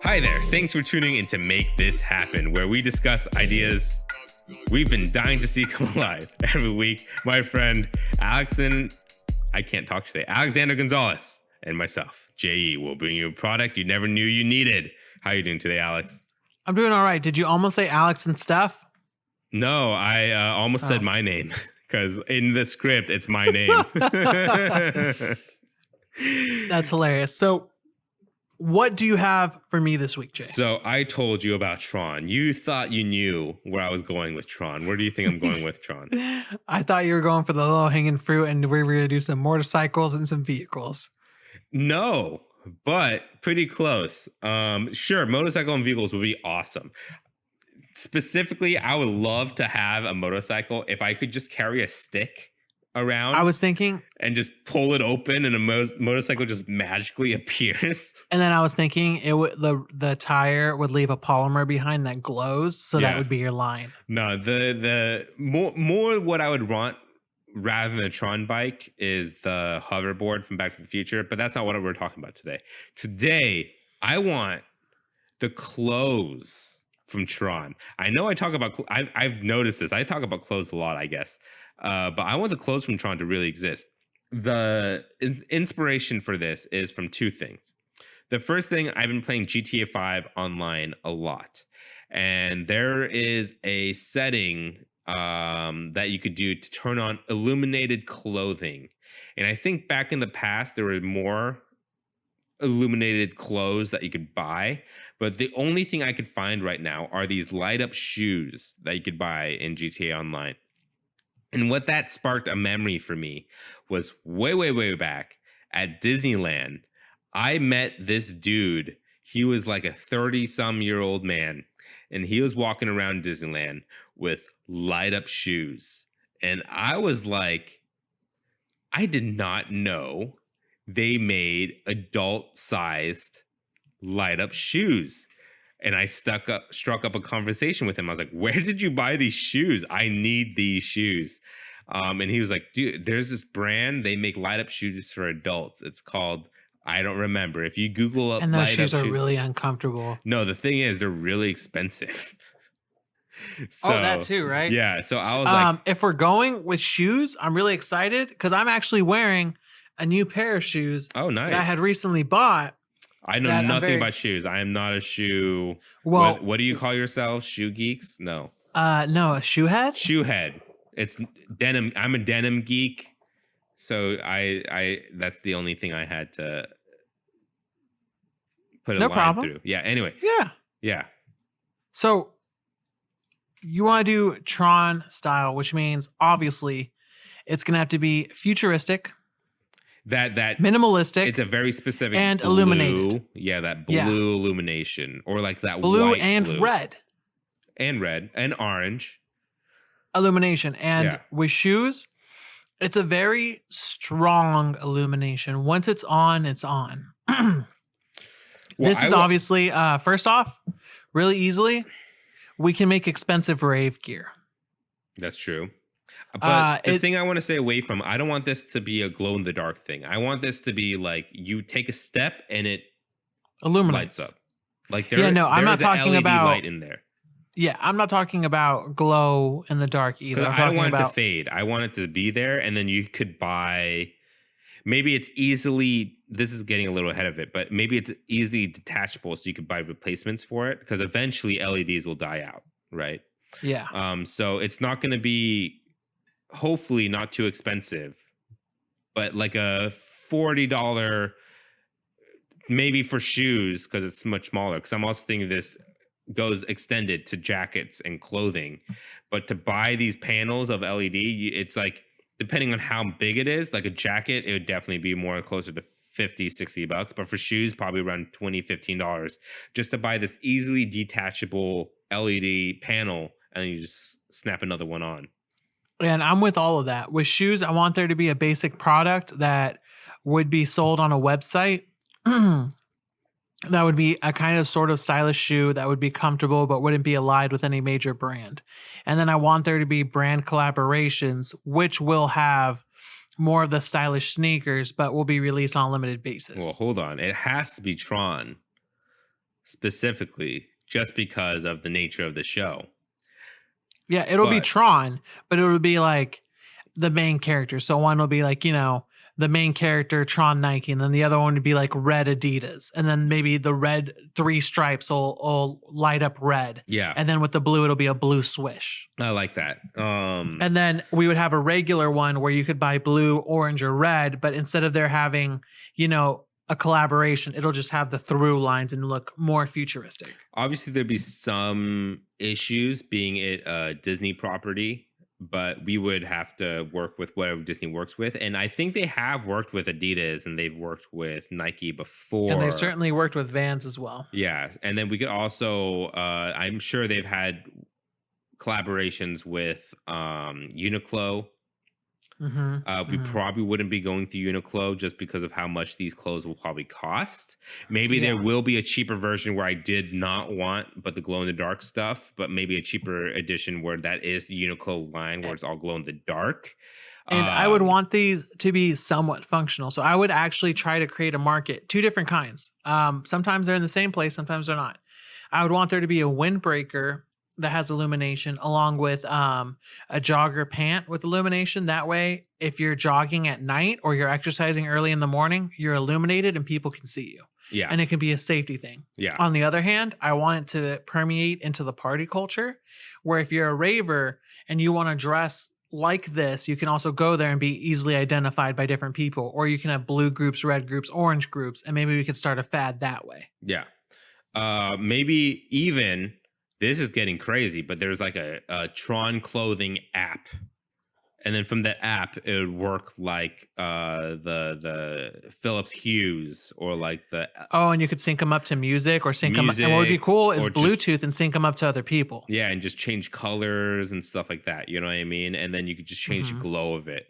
Hi there. Thanks for tuning in to Make This Happen, where we discuss ideas we've been dying to see come alive. Every week, my friend Alexander Gonzalez, and myself, J.E., will bring you a product you never knew you needed. How are you doing today, Alex? I'm doing all right. Did you almost say Alex and Steph? No, I almost said my name because in the script, it's my name. That's hilarious. So what do you have for me this week, Jay? So I told you about Tron. You thought you knew where I was going with Tron. Where do you think I'm going with Tron? I thought you were going for the low-hanging fruit and we were going to do some motorcycles and some vehicles. No, but pretty close. Sure, motorcycle and vehicles would be awesome. Specifically, I would love to have a motorcycle if I could just carry a stick around. I was thinking, and just pull it open, and a motorcycle just magically appears. And then I was thinking, it would the tire would leave a polymer behind that glows, so that would be your line. No, the more what I would want rather than a Tron bike is the hoverboard from Back to the Future, but that's not what we're talking about today. Today, I want the clothes from Tron. I know I talk about, I've noticed this. I talk about clothes a lot, I guess. But I want the clothes from Tron to really exist. The inspiration for this is from two things. The first thing, I've been playing GTA 5 online a lot. And there is a setting that you could do to turn on illuminated clothing. And I think back in the past, there were more illuminated clothes that you could buy. But the only thing I could find right now are these light up shoes that you could buy in GTA Online. And what that sparked a memory for me was way back at Disneyland. I met this dude. He was like a 30-some-year-old man, and he was walking around Disneyland with light-up shoes. And I was like, I did not know they made adult-sized light-up shoes. And I struck up a conversation with him. I was like, where did you buy these shoes? I need these shoes. And he was like, dude, there's this brand. They make light up shoes for adults. It's called, I don't remember. If you Google up, and those shoes are really uncomfortable. No, the thing is, they're really expensive. So, that too, right? Yeah. So I was like, if we're going with shoes, I'm really excited because I'm actually wearing a new pair of shoes. Oh, nice. That I had recently bought. I know nothing about shoes. I am not a shoe. Well, what do you call yourselves? Shoe geeks? No. No, a shoe head. Shoe head. It's denim. I'm a denim geek, so I that's the only thing I had to put a line through. Yeah. Anyway. Yeah. So you want to do Tron style, which means obviously it's gonna have to be futuristic. That minimalistic. It's a very specific and blue, illuminated. Yeah, that blue illumination, or like that blue white and blue. red and orange illumination. And with shoes, it's a very strong illumination. Once it's on, it's on. This is obviously first off, really easily, we can make expensive rave gear. That's true. But the thing I want to stay away from, I don't want this to be a glow in the dark thing. I want this to be like you take a step and it illuminates. Lights up. Like I'm not talking LED about light in there. Yeah, I'm not talking about glow in the dark either. I don't want it to fade. I want it to be there, and then you could buy. Maybe it's easily. This is getting a little ahead of it, but maybe it's easily detachable, so you could buy replacements for it because eventually LEDs will die out, right? Yeah. So it's not going to be. Hopefully not too expensive, but like a $40 maybe for shoes because it's much smaller. Because I'm also thinking this goes extended to jackets and clothing, but to buy these panels of LED, it's like depending on how big it is, like a jacket, it would definitely be more closer to $50-$60, but for shoes, probably around $20-$15 just to buy this easily detachable LED panel, and you just snap another one on. And I'm with all of that. With shoes, I want there to be a basic product that would be sold on a website. That would be a kind of sort of stylish shoe that would be comfortable, but wouldn't be allied with any major brand. And then I want there to be brand collaborations, which will have more of the stylish sneakers, but will be released on a limited basis. Well, hold on. It has to be Tron. specifically, just because of the nature of the show. Yeah, it'll be But Tron, but it'll be like the main character. So one will be like, the main character Tron Nike, and then the other one would be like red Adidas. And then maybe the red three stripes will light up red. yeah, And then with the blue, it'll be a blue swish. I like that. And then we would have a regular one where you could buy blue, orange, or red, but instead of there having, a collaboration, it'll just have the through lines and look more futuristic. Obviously, there'd be some issues being it a Disney property, but we would have to work with whatever Disney works with. And I think they have worked with Adidas and they've worked with Nike before. And they've certainly worked with Vans as well. Yeah. And then we could also, I'm sure they've had collaborations with Uniqlo. We probably wouldn't be going through Uniqlo just because of how much these clothes will probably cost. Maybe there will be a cheaper version where I did not want but the glow in the dark stuff, but maybe a cheaper edition where that is the Uniqlo line where it's all glow in the dark. And I would want these to be somewhat functional. So I would actually try to create a market, two different kinds. Sometimes they're in the same place, sometimes they're not. I would want there to be a windbreaker that has illumination along with a jogger pant with illumination. That way, if you're jogging at night or you're exercising early in the morning, you're illuminated and people can see you. Yeah. And it can be a safety thing. Yeah. On the other hand, I want it to permeate into the party culture where if you're a raver and you want to dress like this, you can also go there and be easily identified by different people. Or you can have blue groups, red groups, orange groups, and maybe we could start a fad that way. Yeah. Maybe even... This is getting crazy, but there's like a Tron clothing app. And then from the app, it would work like the Philips Hues or like the... Oh, and you could sync them up to music or sync them up. And what would be cool is Bluetooth and sync them up to other people. Yeah, and just change colors and stuff like that. You know what I mean? And then you could just change the glow of it.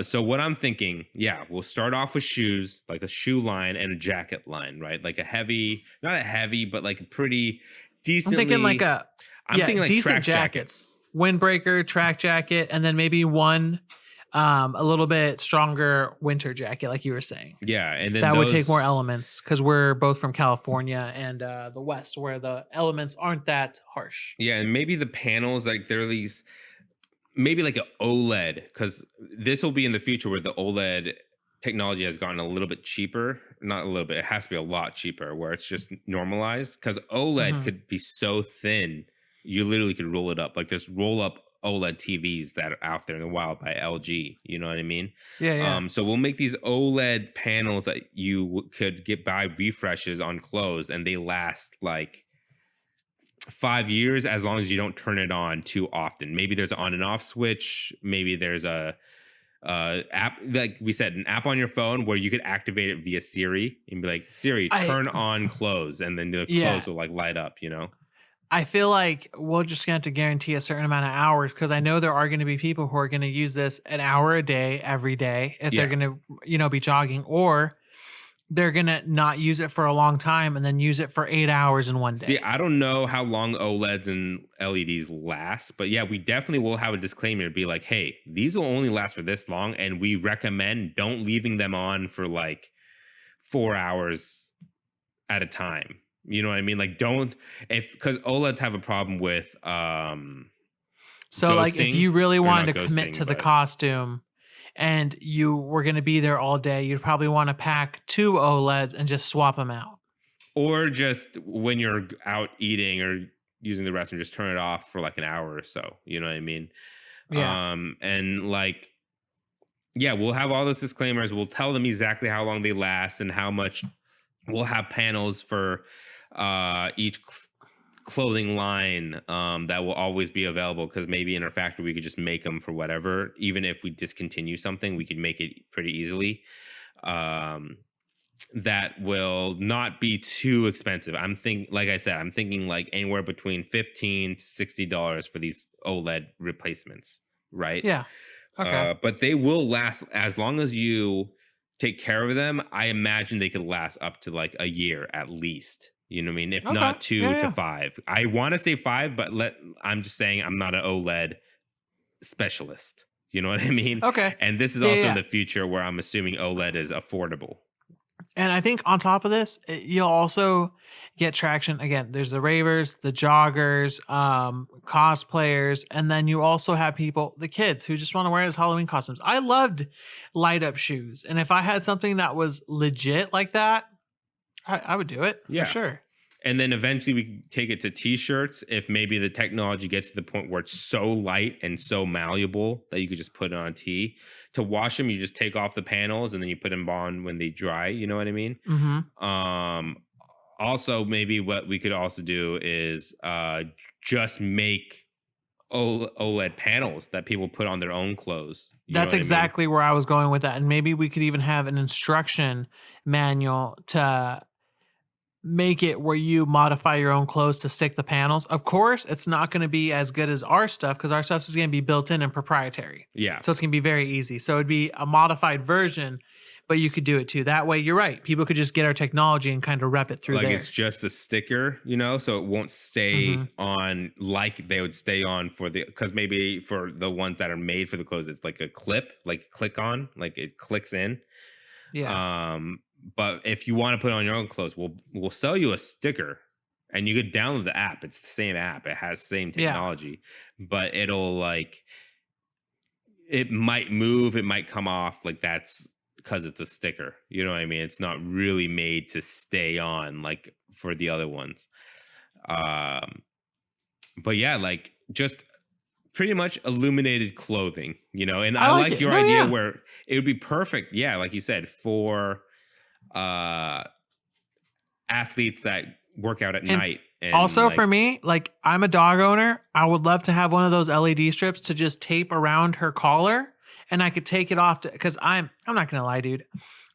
So what I'm thinking, we'll start off with shoes, like a shoe line and a jacket line, right? Like a heavy, not a heavy, but like a pretty... Decently, I'm thinking like decent jackets, windbreaker, track jacket, and then maybe one a little bit stronger winter jacket, like you were saying. Yeah, and then that would take more elements because we're both from California and the West, where the elements aren't that harsh. Yeah, and maybe the panels, like they're these, maybe like an OLED, because this will be in the future where the OLED technology has gotten a little bit cheaper. Not a little bit, it has to be a lot cheaper where it's just normalized, because OLED could be so thin you literally could roll it up. Like there's roll up OLED TVs that are out there in the wild by LG, you know what I mean? Yeah. So we'll make these OLED panels that you could get by refreshes on clothes, and they last like 5 years as long as you don't turn it on too often. Maybe there's an on and off switch, maybe there's a app, like we said, an app on your phone where you could activate it via Siri and be like, Siri, turn on clothes, and then the clothes will like light up, you know? I feel like we're just going to have to guarantee a certain amount of hours, because I know there are going to be people who are going to use this an hour a day, every day, if they're going to, be jogging, or they're going to not use it for a long time and then use it for 8 hours in one day. See, I don't know how long OLEDs and LEDs last, but we definitely will have a disclaimer to be like, hey, these will only last for this long, and we recommend don't leaving them on for like 4 hours at a time. You know what I mean? Like because OLEDs have a problem with so ghosting, like if you really wanted to commit to the costume and you were going to be there all day, you'd probably want to pack 2 OLEDs and just swap them out. Or just when you're out eating or using the restroom, just turn it off for like an hour or so. You know what I mean? Yeah. And like, we'll have all those disclaimers. We'll tell them exactly how long they last and how much. We'll have panels for each clothing line that will always be available, because maybe in our factory we could just make them for whatever. Even if we discontinue something, we could make it pretty easily. That will not be too expensive. I'm thinking like anywhere between $15 to $60 for these OLED replacements, right? Yeah. Okay. But they will last as long as you take care of them. I imagine they could last up to like a year at least. You know what I mean? If not 2 to 5. I want to say 5, but I'm just saying I'm not an OLED specialist. You know what I mean? Okay. And this is also in the future where I'm assuming OLED is affordable. And I think on top of this, you'll also get traction. Again, there's the ravers, the joggers, cosplayers, and then you also have people, the kids who just want to wear it as Halloween costumes. I loved light up shoes. And if I had something that was legit like that, I would do it for Yeah. sure. And then eventually we can take it to t-shirts if maybe the technology gets to the point where it's so light and so malleable that you could just put it on a tee. To wash them, you just take off the panels and then you put them on when they dry. You know what I mean? Mm-hmm. Also, maybe what we could also do is just make OLED panels that people put on their own clothes. You know That's what I mean? exactly where I was going with that. And maybe we could even have an instruction manual to make it where you modify your own clothes to stick the panels. Of course, it's not going to be as good as our stuff because our stuff is going to be built in and proprietary. Yeah. So it's going to be very easy. So it'd be a modified version, but you could do it too. That way, you're right. People could just get our technology and kind of rep it through Like there. it's just a sticker, you know, so it won't stay on like they would stay on for the, because maybe for the ones that are made for the clothes, it's like a clip, like click on, like it clicks in. Yeah. But if you want to put on your own clothes, we'll sell you a sticker and you could download the app. It's the same app. It has the same technology, but it'll like, it might move, it might come off. Like that's because it's a sticker. You know what I mean? It's not really made to stay on like for the other ones. But yeah, like just pretty much illuminated clothing, you know, and I like your idea where it would be perfect. Yeah. Like you said, for athletes that work out at night. And also like, for me, like I'm a dog owner. I would love to have one of those LED strips to just tape around her collar and I could take it off because I'm not going to lie, dude.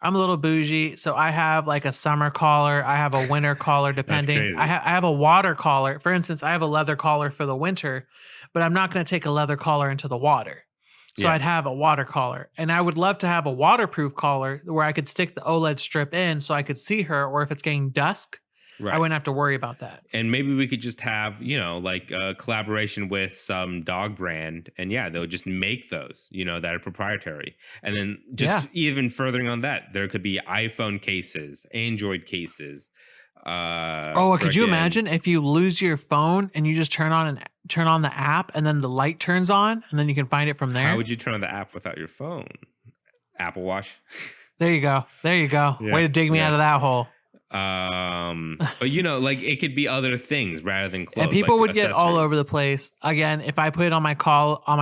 I'm a little bougie. So I have like a summer collar. I have a winter collar, depending. I have a water collar. For instance, I have a leather collar for the winter, but I'm not going to take a leather collar into the water. So I'd have a water collar, and I would love to have a waterproof collar where I could stick the OLED strip in so I could see her, or if it's getting dusk, I wouldn't have to worry about that. And maybe we could just have, you know, like a collaboration with some dog brand, and yeah, they'll just make those, you know, that are proprietary. And then just even furthering on that, there could be iPhone cases, Android cases. Could you imagine if you lose your phone and you just turn on the app and then the light turns on and then you can find it from there? How would you turn on the app without your phone? Apple Watch. There you go. Yeah. Way to dig me out of that hole. But you know, like it could be other things rather than clothes. And people like would get all over the place. Again, if I put it on my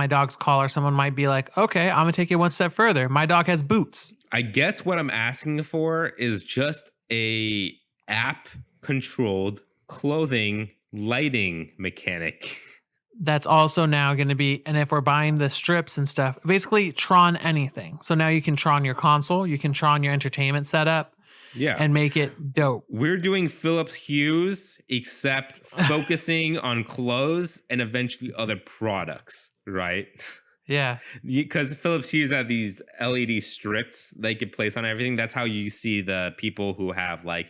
dog's collar, someone might be like, "Okay, I'm gonna take it one step further. My dog has boots." I guess what I'm asking for is just a app controlled clothing lighting mechanic. That's also now going to be, and if we're buying the strips and stuff, basically Tron anything. So now you can Tron your console, you can Tron your entertainment setup, and make it dope. We're doing Philips Hues, except focusing on clothes and eventually other products, right? Yeah. Because Philips Hues have these LED strips they could place on everything. That's how you see the people who have like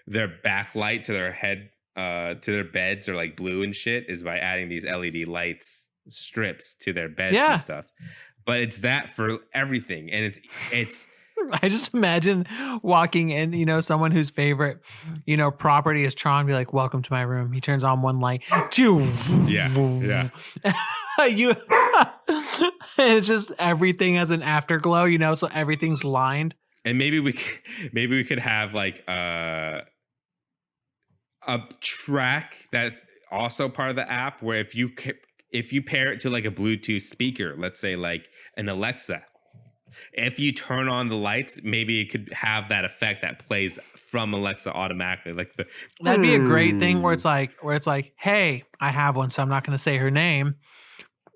their backlight to their head, to their beds are like blue and shit, is by adding these LED lights strips to their beds and stuff. But it's that for everything. And it's I just imagine walking in, you know, someone whose favorite, you know, property is Tron, be like, "Welcome to my room." He turns on one light. Yeah. It's just everything has an afterglow, you know, so everything's lined. And maybe we could have like a track that's also part of the app where if you pair it to like a Bluetooth speaker, let's say like an Alexa, if you turn on the lights, maybe it could have that effect that plays from Alexa automatically. Like that'd be a great thing where it's like, "Hey, I have one, so I'm not going to say her name.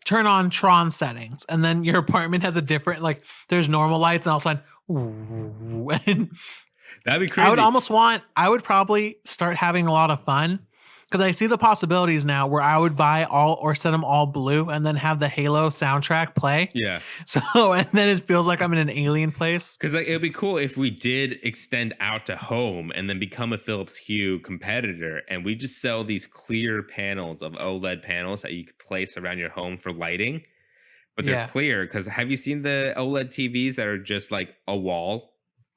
Turn on Tron settings," and then your apartment has a different, like there's normal lights, and all of a sudden, and that'd be crazy. I would probably start having a lot of fun because I see the possibilities now where I would buy all or set them all blue and then have the Halo soundtrack play. Yeah. So, and then it feels like I'm in an alien place. Because like it'd be cool if we did extend out to home and then become a Philips Hue competitor, and we just sell these clear panels of OLED panels that you could place around your home for lighting. But they're clear because have you seen the OLED TVs that are just like a wall?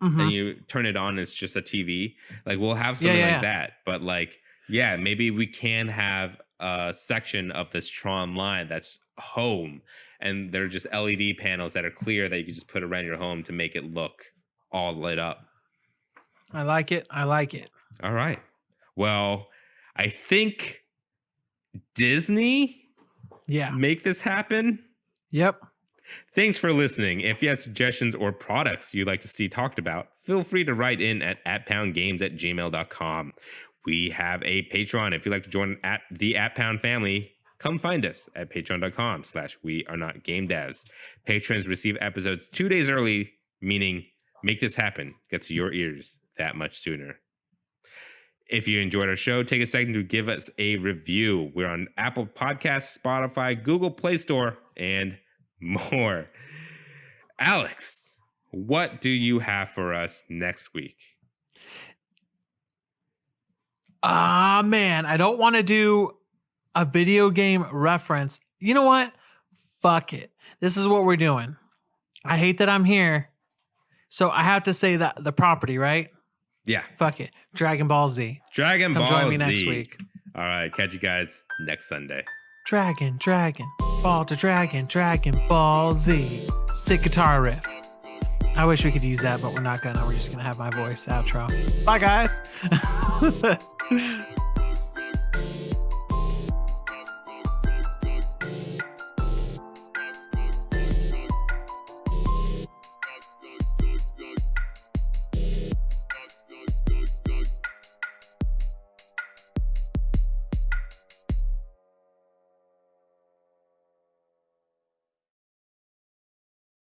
Mhm. you turn it on, it's just a TV. Like we'll have Yeah, something yeah, like yeah. that. But like, yeah, maybe we can have a section of this Tron line that's home, and they're just LED panels that are clear that you can just put around your home to make it look all lit up. I like it. I like it. All right. Well, I think Disney Yeah. make this happen. Yep. Thanks for listening. If you have suggestions or products you'd like to see talked about, feel free to write in at @poundgames@gmail.com. We have a Patreon. If you'd like to join at the @pound family, come find us at patreon.com/wearenotgamedevs. Patrons receive episodes 2 days early, meaning make this happen gets to your ears that much sooner. If you enjoyed our show, take a second to give us a review. We're on Apple Podcasts, Spotify, Google Play Store, and more. Alex, what do you have for us next week? Man, I don't want to do a video game reference. You know what? Fuck it. This is what we're doing. I hate that I'm here. So I have to say that the property, right? Yeah. Fuck it. Dragon Ball Z. Dragon Come Ball join me Z. next week. All right. Catch you guys next Sunday. Dragon, ball to dragon, Dragon Ball Z. Sick guitar riff. I wish we could use that, but we're not gonna. We're just gonna have my voice outro. Bye, guys.